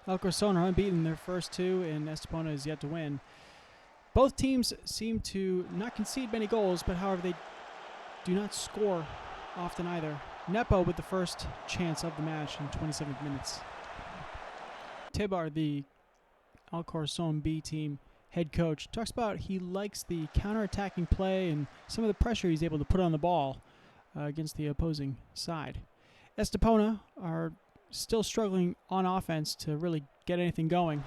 El Corazon are unbeaten in their first two, and Estepona is yet to win. Both teams seem to not concede many goals, but however they do not score often either. Nepo with the first chance of the match in 27 minutes. Tibar, the El Corazon B team head coach, talks about he likes the counter-attacking play and some of the pressure he's able to put on the ball against the opposing side. Estepona are still struggling on offense to really get anything going.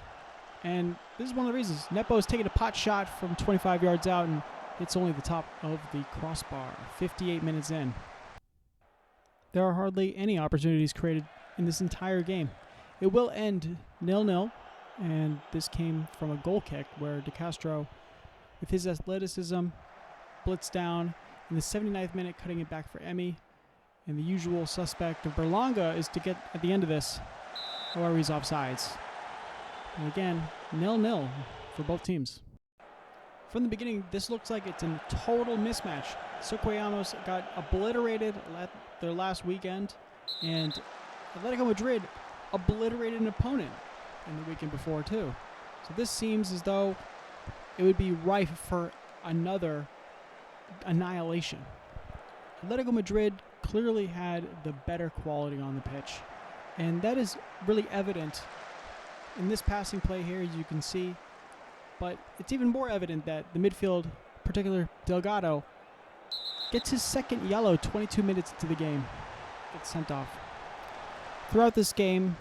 And this is one of the reasons. Nepo is taking a pot shot from 25 yards out, and it's only the top of the crossbar, 58 minutes in. There are hardly any opportunities created in this entire game. It will end 0-0, and this came from a goal kick where De Castro, with his athleticism, blitzed down in the 79th minute, cutting it back for Emi. And the usual suspect of Berlanga is to get at the end of this. However, he's offsides. And again, 0-0 for both teams. From the beginning, this looks like it's a total mismatch. Socuellamos got obliterated at their last weekend, and Atletico Madrid obliterated an opponent in the weekend before too. So this seems as though it would be rife for another annihilation. Atletico Madrid clearly had the better quality on the pitch, and that is really evident in this passing play here, as you can see. But it's even more evident that the midfield, particularly Delgado, gets his second yellow 22 minutes into the game, gets sent off. Throughout this game,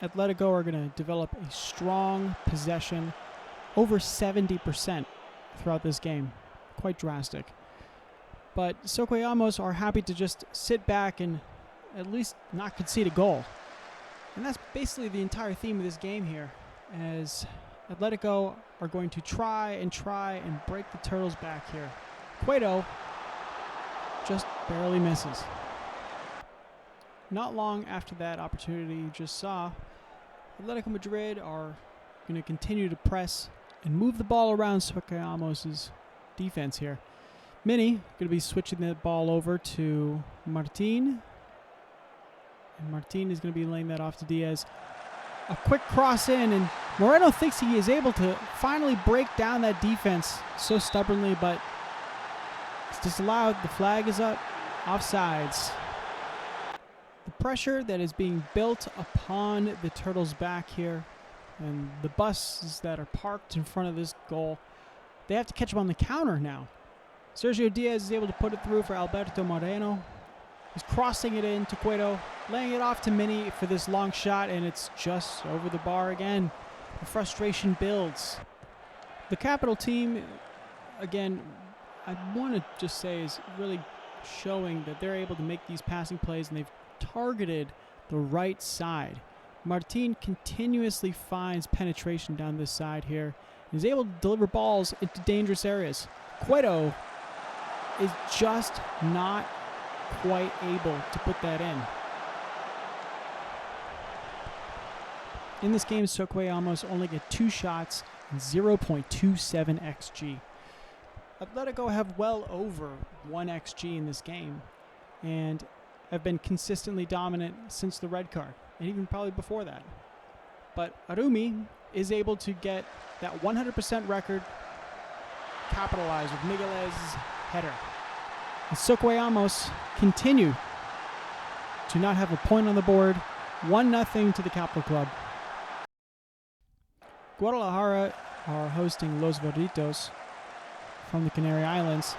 Atletico are going to develop a strong possession, over 70% throughout this game. Quite drastic. But Socuellamos are happy to just sit back and at least not concede a goal. And that's basically the entire theme of this game here, as Atletico are going to try and break the Turtles back here. Cueto just barely misses. Not long after that opportunity you just saw, Atletico Madrid are going to continue to press and move the ball around Socuellamos' defense here. Mini going to be switching the ball over to Martin. And Martin is going to be laying that off to Diaz. A quick cross in, and Moreno thinks he is able to finally break down that defense so stubbornly, but it's disallowed. The flag is up. Offsides. The pressure that is being built upon the Turtles' back here, and the buses that are parked in front of this goal, they have to catch them on the counter now. Sergio Diaz is able to put it through for Alberto Moreno. He's crossing it in to Cueto, laying it off to Mini for this long shot, and it's just over the bar again. The frustration builds. The Capital team, again, I want to just say is really showing that they're able to make these passing plays, and they've targeted the right side. Martin continuously finds penetration down this side here and is able to deliver balls into dangerous areas. Cueto is just not quite able to put that in. In this game, Socuellamos only get 2 shots and 0.27 XG. Atletico have well over 1 XG in this game and have been consistently dominant since the red card, and even probably before that. But Arumi is able to get that 100% record capitalized with Miguel's header. And Socuellamos continue to not have a point on the board. 1-0 to the Capital Club. Guadalajara are hosting Los Verditos from the Canary Islands.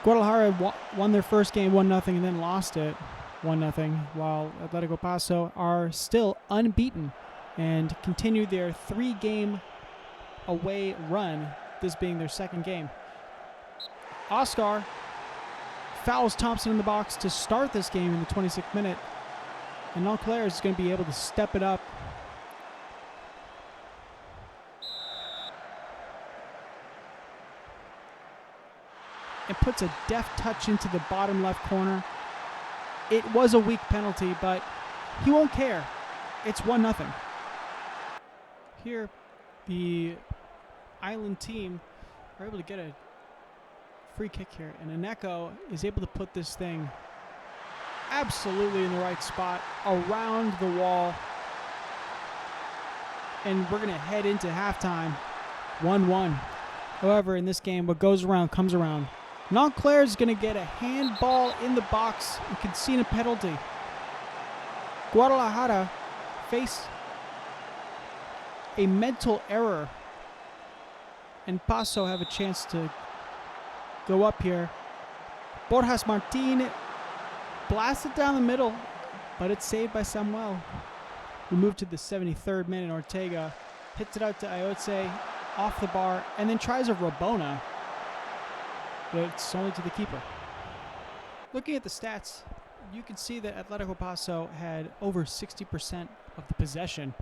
Guadalajara won their first game 1-0 and then lost it 1-0, while Atletico Paso are still unbeaten and continue their 3-game away run, this being their second game. Oscar fouls Thompson in the box to start this game in the 26th minute, and Montclair is going to be able to step it up. And puts a deft touch into the bottom left corner. It was a weak penalty, but he won't care. It's 1-0. Here, the Island team are able to get a free kick here, and Aneko is able to put this thing absolutely in the right spot around the wall. and we're going to head into halftime 1-1. However, in this game, what goes around comes around. Montclair is going to get a handball in the box and concede a penalty. Guadalajara face a mental error, and Paso have a chance to go up here. Borjas Martin blasts it down the middle, but it's saved by Samuel. We move to the 73rd minute. Ortega hits it out to Ayoze off the bar and then tries a Rabona, but it's only to the keeper. Looking at the stats, you can see that Atletico Paso had over 60% of the possession,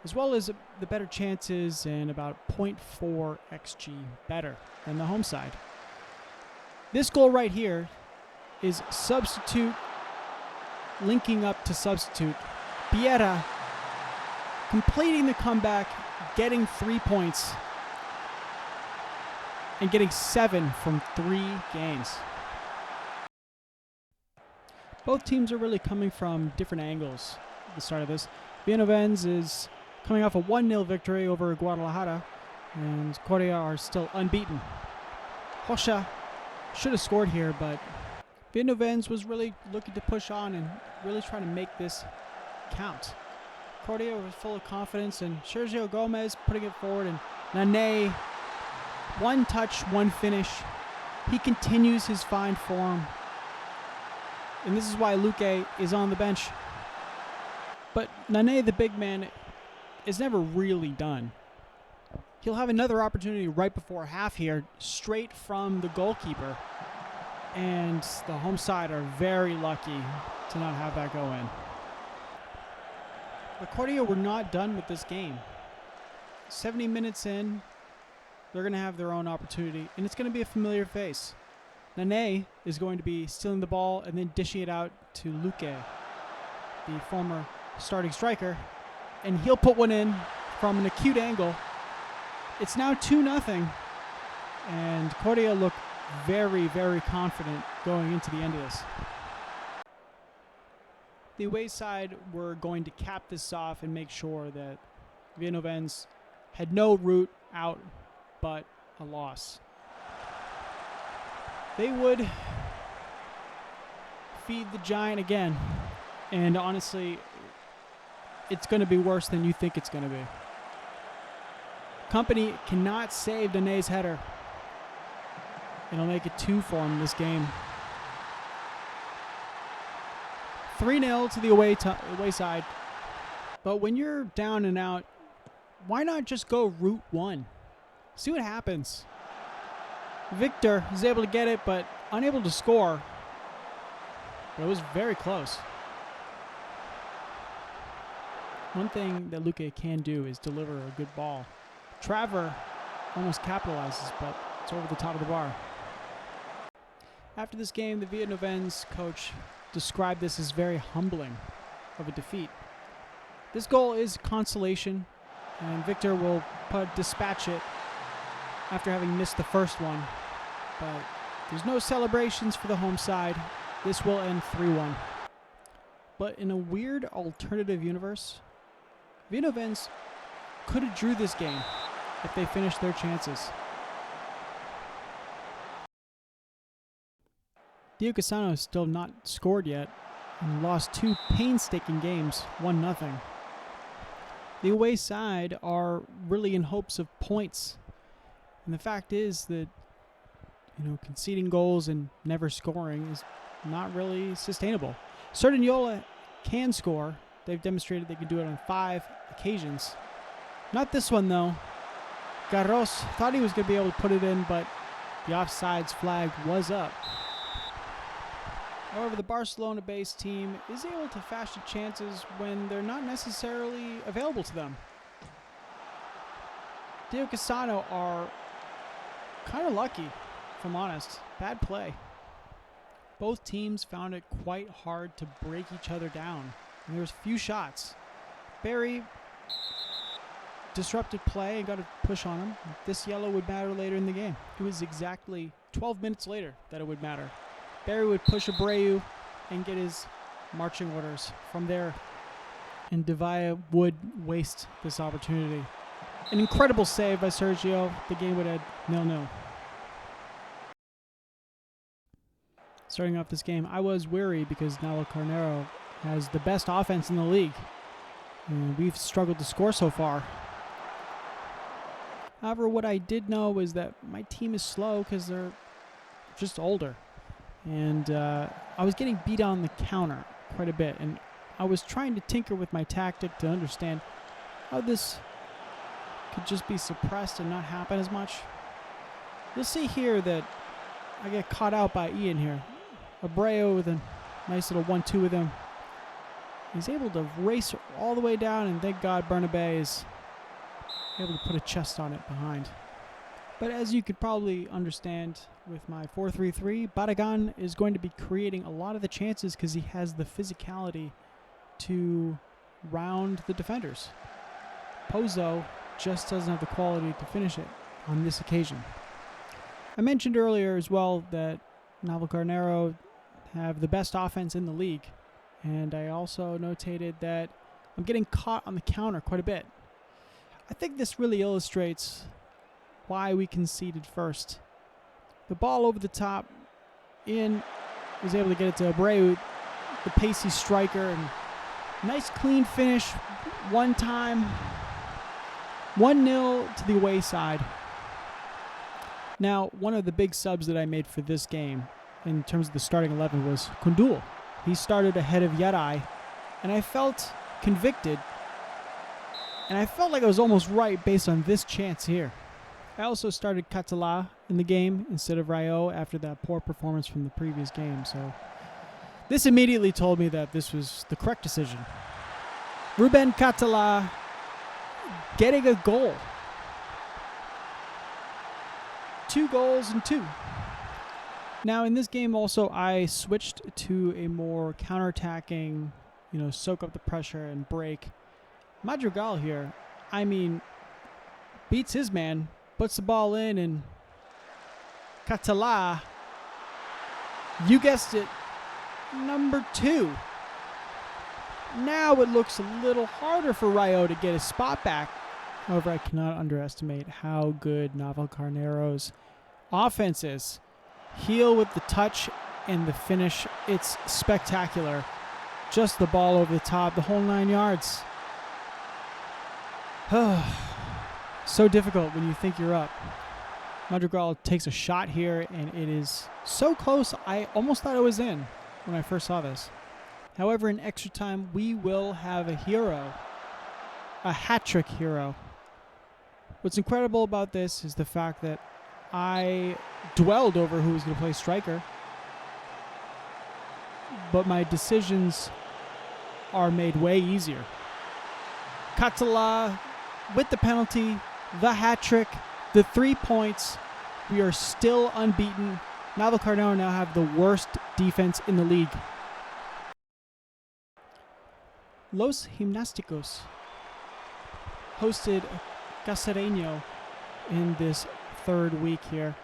as well as the better chances and about 0.4 XG better than the home side. This goal right here is substitute linking up to substitute. Biera completing the comeback, getting 3 points, and getting 7 from 3 games. Both teams are really coming from different angles at the start of this. Viennovens is coming off a 1-0 victory over Guadalajara, and Coria are still unbeaten. Rocha should have scored here, but Viennovens was really looking to push on and really trying to make this count. Coria was full of confidence, and Sergio Gomez putting it forward, and Nane, one touch, one finish. He continues his fine form, and this is why Luque is on the bench. But Nane, the big man, is never really done. He'll have another opportunity right before half here, straight from the goalkeeper. And the home side are very lucky to not have that go in. But Cordia were not done with this game. 70 minutes in, they're going to have their own opportunity, and it's going to be a familiar face. Nane is going to be stealing the ball and then dishing it out to Luque, the former starting striker, and he'll put one in from an acute angle. It's now 2-0, and Cordia look very, very confident going into the end of this. The away side were going to cap this off and make sure that Viennovens had no route out but a loss. They would feed the giant again, and honestly, it's going to be worse than you think it's going to be. Company cannot save Nane's header. It'll make it 2 for him this game. 3-0 to the away side. But when you're down and out, why not just go route 1? See what happens. Victor is able to get it, but unable to score. But it was very close. One thing that Luque can do is deliver a good ball. Traver almost capitalizes, but it's over the top of the bar. After this game, the Viennovens coach described this as very humbling of a defeat. This goal is consolation, and Victor will dispatch it after having missed the first one. But there's no celebrations for the home side. This will end 3-1. But in a weird alternative universe, Viennovens could have drew this game if they finished their chances. Diego Casano has still not scored yet and lost 2 painstaking games, 1-0. The away side are really in hopes of points. And the fact is that, conceding goals and never scoring is not really sustainable. Cerdiniola can score. They've demonstrated they can do it on 5 occasions. Not this one, though. Garros thought he was going to be able to put it in, but the offsides flag was up. However, the Barcelona-based team is able to fashion chances when they're not necessarily available to them. Diego Casano are kind of lucky, if I'm honest. Bad play. Both teams found it quite hard to break each other down, and there was few shots. Barry disrupted play and got a push on him. This yellow would matter later in the game. It was exactly 12 minutes later that it would matter. Barry would push Abreu and get his marching orders. From there, and Devaya would waste this opportunity. An incredible save by Sergio. The game would end 0-0. Starting off this game, I was weary because Navalcarnero has the best offense in the league. And we've struggled to score so far. However, what I did know is that my team is slow because they're just older. And I was getting beat on the counter quite a bit. And I was trying to tinker with my tactic to understand how this could just be suppressed and not happen as much. You'll see here that I get caught out by Ian here. Abreu with a nice little 1-2 with him. He's able to race all the way down, and thank God Bernabe is able to put a chest on it behind. But as you could probably understand with my 4-3-3, Barragan is going to be creating a lot of the chances because he has the physicality to round the defenders. Pozo just doesn't have the quality to finish it on this occasion. I mentioned earlier as well that Navalcarnero have the best offense in the league, and I also notated that I'm getting caught on the counter quite a bit. I think this really illustrates why we conceded first. The ball over the top, Ian was able to get it to Abreu, the pacey striker, and nice clean finish one time. 1-0 to the away side. Now, one of the big subs that I made for this game in terms of the starting 11 was Kundul. He started ahead of Yarai, and I felt convicted, and I felt like I was almost right based on this chance here. I also started Catala in the game instead of Rayo after that poor performance from the previous game, so this immediately told me that this was the correct decision. Ruben Catala getting a goal. 2 goals and 2. Now in this game also I switched to a more counterattacking, soak up the pressure and break. Madrigal here, I mean, beats his man, puts the ball in, and Catala, you guessed it, number 2. Now it looks a little harder for Rayo to get his spot back. However, I cannot underestimate how good Navalcarnero's offense is. Heel with the touch and the finish. It's spectacular. Just the ball over the top, the whole 9 yards. So difficult when you think you're up. Madrigal takes a shot here, and it is so close, I almost thought it was in when I first saw this. However, in extra time, we will have a hero. A hat-trick hero. What's incredible about this is the fact that I dwelled over who was going to play striker, but my decisions are made way easier. Catala with the penalty, the hat-trick, the 3 points. We are still unbeaten. Navalcarnero now have the worst defense in the league. Los Gimnásticos hosted Cacereño in this 3rd week here.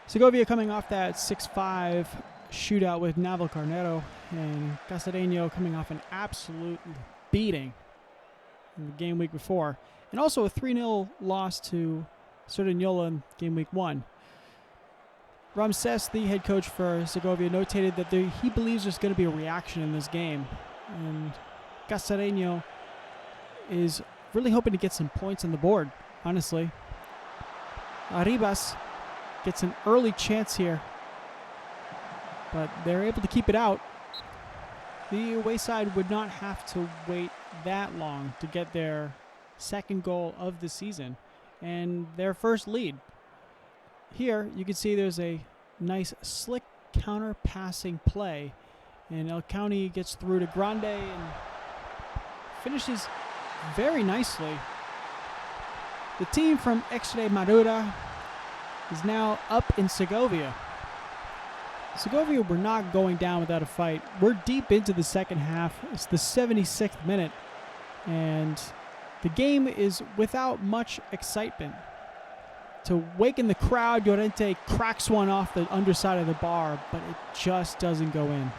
Segovia coming off that 6-5 shootout with Navalcarnero, and Cacereño coming off an absolute beating in the game week before, and also a 3-0 loss to Cerdanyola in game week 1. Ramses, the head coach for Segovia, notated that he believes there's going to be a reaction in this game, and Cacereño is really hoping to get some points on the board, honestly. Arribas gets an early chance here, but they're able to keep it out. The away side would not have to wait that long to get their 2nd goal of the season and their first lead. Here you can see there's a nice slick counter passing play, and El County gets through to Grande and finishes very nicely. The team from Extremadura is now up in Segovia. Segovia were not going down without a fight. We're deep into the second half. It's the 76th minute, and the game is without much excitement. To waken the crowd, Llorente cracks one off the underside of the bar, but it just doesn't go in.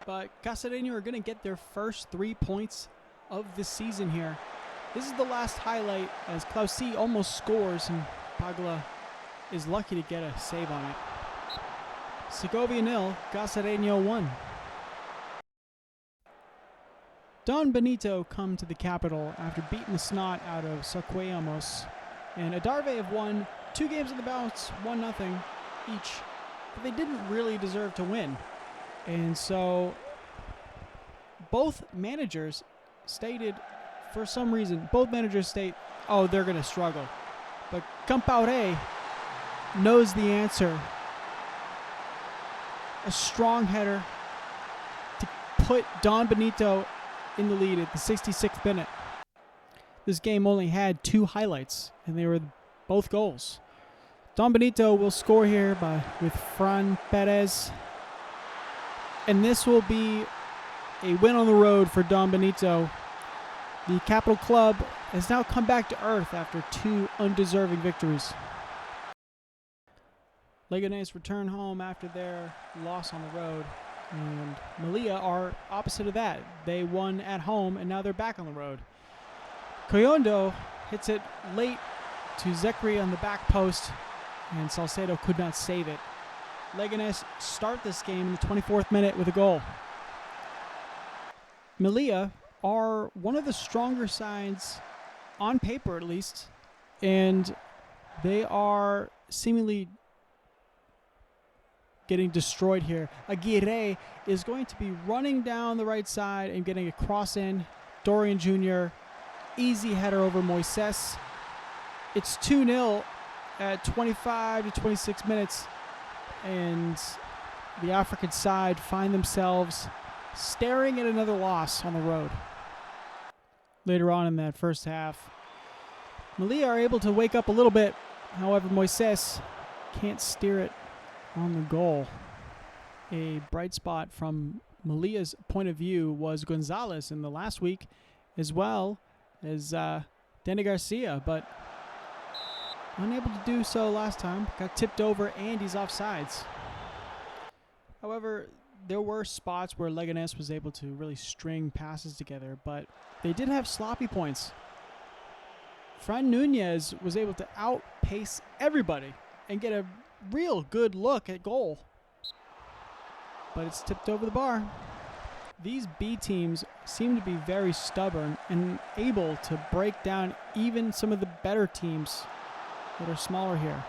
But Cacereño are going to get their first 3 points of the season here. This is the last highlight as Clausi almost scores and Pagla is lucky to get a save on it. Segovia 0, Cacereño 1. Don Benito come to the capital after beating the snot out of Saqueamos. And Adarve have won 2 games in the bounce, 1-0 each. But they didn't really deserve to win. And so both managers stated, for some reason, oh, they're going to struggle. But Campaure knows the answer. A strong header to put Don Benito in the lead at the 66th minute. This game only had 2 highlights, and they were both goals. Don Benito will score here with Fran Perez. And this will be a win on the road for Don Benito. The Capital Club has now come back to earth after 2 undeserving victories. Leganés return home after their loss on the road. And Melilla are opposite of that. They won at home, and now they're back on the road. Coyondo hits it late to Zekri on the back post, and Salcedo could not save it. Leganés start this game in the 24th minute with a goal. Melilla are one of the stronger sides, on paper at least, and they are seemingly getting destroyed here. Aguirre is going to be running down the right side and getting a cross in. Dorian Jr., easy header over Moises. It's 2-0 at 25 to 26 minutes, and the African side find themselves staring at another loss on the road. Later on in that first half, Melilla are able to wake up a little bit. However, Moises can't steer it on the goal. A bright spot from Melilla's point of view was Gonzalez in the last week, as well as Danny Garcia, but unable to do so last time. Got tipped over and he's offsides. However, there were spots where Leganés was able to really string passes together, but they did have sloppy points. Fran Nunez was able to outpace everybody and get a real good look at goal, but it's tipped over the bar. These B teams seem to be very stubborn and able to break down even some of the better teams that are smaller here.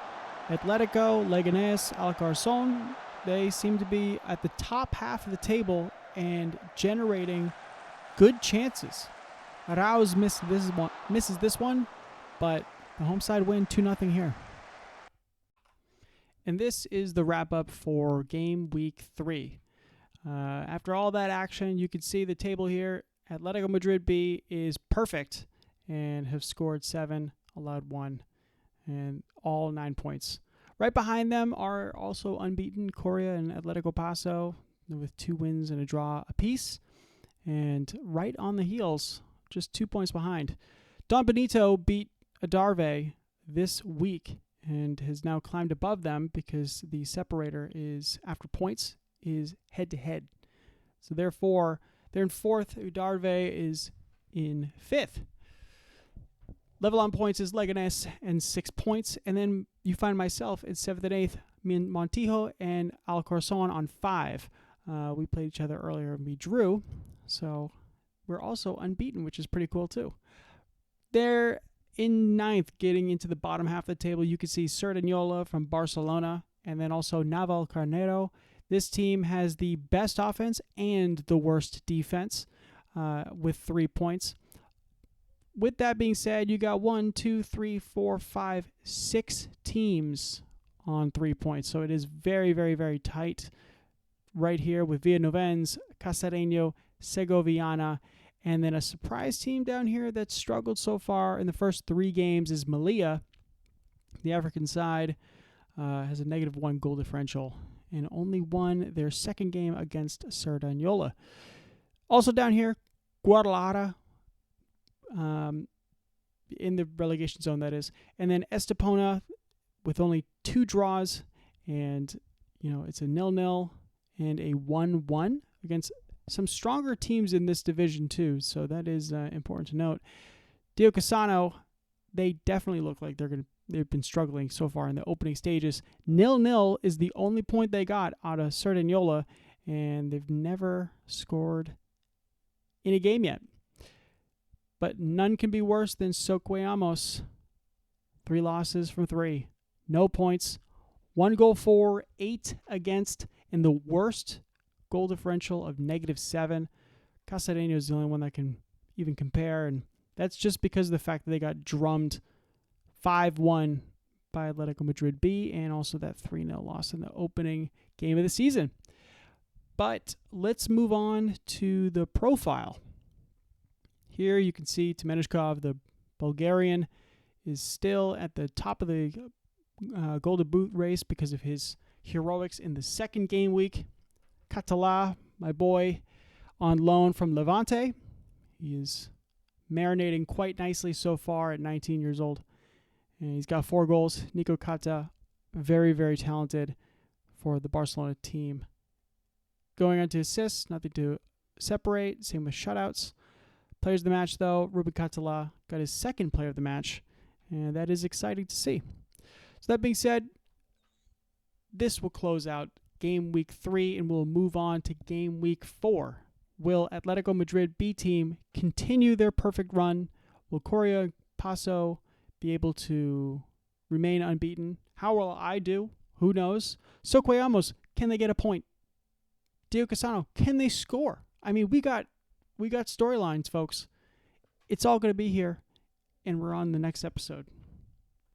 Atletico, Leganés, Alcarazón, they seem to be at the top half of the table and generating good chances. Arauz misses this one, but the home side win 2-0 here. And this is the wrap-up for game week 3. After all that action, you can see the table here. Atletico Madrid B is perfect and have scored 7, allowed 1, and all 9 points. Right behind them are also unbeaten Coria and Atletico Paso with 2 wins and a draw apiece. And right on the heels, just 2 points behind. Don Benito beat Adarve this week and has now climbed above them because the separator is, after points, is head-to-head. So therefore, they're in 4th. Adarve is in 5th. Level on points is Leganés and 6 points. And then you find myself in 7th and 8th, Montijo and Alcorazon on 5. We played each other earlier and we drew. So we're also unbeaten, which is pretty cool too. They're in 9th, getting into the bottom half of the table. You can see Cerdanyola from Barcelona and then also Naval Carnero. This team has the best offense and the worst defense with 3 points. With that being said, you got 6 teams on 3 points. So it is very, very, very tight right here with Villanovens, Cacereño, Segoviana, and then a surprise team down here that struggled so far in the first 3 games is Melilla. The African side has a -1 goal differential and only won their second game against Cerdanyola. Also down here, Guadalajara, in the relegation zone, that is. And then Estepona with only 2 draws, and it's a 0-0 and a 1-1 against some stronger teams in this division too, so that is important to note. Diocesano, they definitely look like they've been struggling so far in the opening stages. 0-0 is the only point they got out of Cerdanyola, and they've never scored in a game yet. But none can be worse than Soqueamos. 3 losses from 3. No points. 1 goal for, 8 against, and the worst goal differential of -7. Cacereño is the only one that can even compare, and that's just because of the fact that they got drummed 5-1 by Atletico Madrid B, and also that 3-0 loss in the opening game of the season. But let's move on to the profile. Here you can see Temenishkov, the Bulgarian, is still at the top of the Golden Boot race because of his heroics in the second game week. Catala, my boy, on loan from Levante. He is marinating quite nicely so far at 19 years old. And he's got 4 goals. Nico Kata, very, very talented for the Barcelona team. Going on to assists, nothing to separate. Same with shutouts. Players of the match, though, Ruben Catala got his second player of the match, and that is exciting to see. So that being said, this will close out game week 3, and we'll move on to game week 4. Will Atletico Madrid B team continue their perfect run? Will Coria Paso be able to remain unbeaten? How will I do? Who knows? Soqueamos, can they get a point? Diocesano, can they score? I mean, we got storylines, folks. It's all going to be here, and we're on the next episode.